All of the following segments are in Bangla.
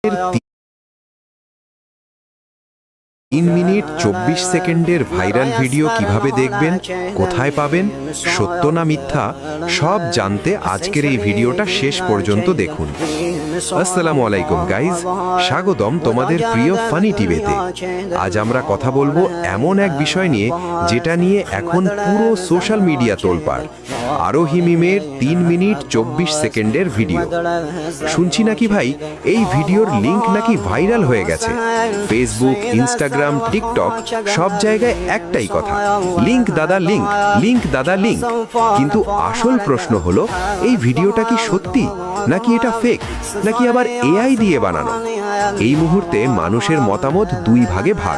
3 মিনিট 24 সেকেন্ডের ভাইরাল ভিডিও কিভাবে দেখবেন, কোথায় পাবেন, সত্য না মিথ্যা, সব জানতে আজকের এই ভিডিওটা শেষ পর্যন্ত দেখুন। আসসালামু আলাইকুম গাইজ, স্বাগতম তোমাদের প্রিয় ফানি টিভিতে। আজ আমরা কথা বলবো এমন এক বিষয় নিয়ে যেটা নিয়ে এখন পুরো সোশ্যাল মিডিয়া তোলপাড়। আরোহী মিমের 3 মিনিট 24 সেকেন্ডের ভিডিও। শুনছি নাকি ভাই এই ভিডিওর লিংক নাকি ভাইরাল হয়ে গেছে। ফেসবুক, ইনস্টাগ্রাম, টিকটক সব জায়গায় একটাই কথা, লিংক দাদা লিংক, লিংক দাদা লিংক। কিন্তু আসল প্রশ্ন হলো, এই ভিডিওটা কি সত্যি নাকি এটা ফেক, নাকি আবার এআই দিয়ে বানানো? এই মুহূর্তে মানুষের মতামত দুই ভাগে ভাগ।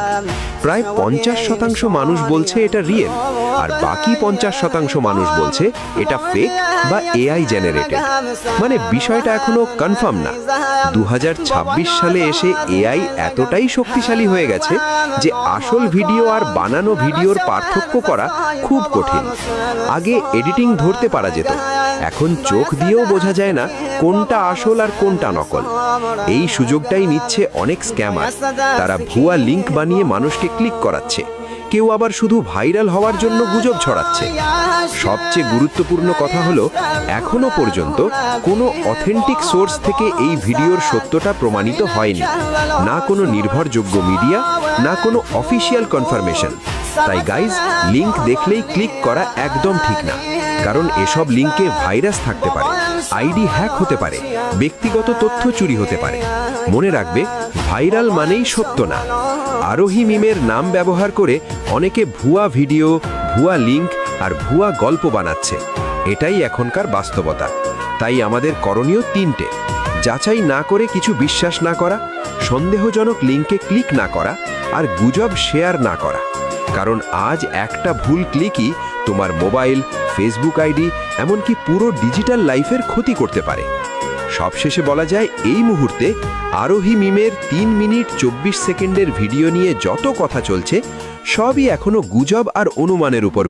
প্রায় 50% মানুষ বলছে এটা রিয়েল, আর বাকি 50% মানুষ বলছে এটা ফেক বা এআই জেনারেটেড। মানে বিষয়টা এখনো কনফার্ম না। 2026 সালে এসে এআই এতটাই শক্তিশালী হয়ে গেছে যে আসল ভিডিও আর বানানো ভিডিওর পার্থক্য করা খুব কঠিন। আগে এডিটিং ধরতে পারা যেত, এখন চোখ দিয়েও বোঝা যায় না কোনটা আসল আর কোনটা নকল। এই সুযোগটাই নিচ্ছে অনেক স্ক্যামার। তারা ভুয়া লিংক বানিয়ে মানুষকে ক্লিক করাচ্ছে, কেউ আবার শুধু ভাইরাল হওয়ার জন্য গুজব ছড়াচ্ছে। সবচেয়ে গুরুত্বপূর্ণ কথা হলো, এখনো পর্যন্ত কোনো অথেন্টিক সোর্স থেকে এই ভিডিওর সত্যতা প্রমাণিত হয়নি। না কোনো নির্ভরযোগ্য মিডিয়া, না কোনো অফিসিয়াল কনফার্মেশন। তাই গাইজ, লিংক দেখলেই ক্লিক করা একদম ঠিক না, কারণ এসব লিংকে ভাইরাস থাকতে পারে, আইডি হ্যাক হতে পারে, ব্যক্তিগত তথ্য চুরি হতে পারে। মনে রাখবে, ভাইরাল মানেই সত্য না। আরোহী মিমের নাম ব্যবহার করে অনেকে ভুয়া ভিডিও, ভুয়া লিংক আর ভুয়া গল্প বানাচ্ছে। এটাই এখনকার বাস্তবতা। তাই আমাদের করণীয় 3টে: যাচাই না করে কিছু বিশ্বাস না করা, সন্দেহজনক লিংকে ক্লিক না করা, আর গুজব শেয়ার না করা। কারণ আজ একটা ভুল ক্লিকই তোমার মোবাইল, ফেসবুক আইডি, এমনকি পুরো ডিজিটাল লাইফের ক্ষতি করতে পারে। সবশেষে বলা যায়, এই মুহূর্তে আরোহী মিমের 3 মিনিট 24 সেকেন্ডের ভিডিও নিয়ে যত কথা চলছে, সবই এখনো গুজব আর অনুমানের উপর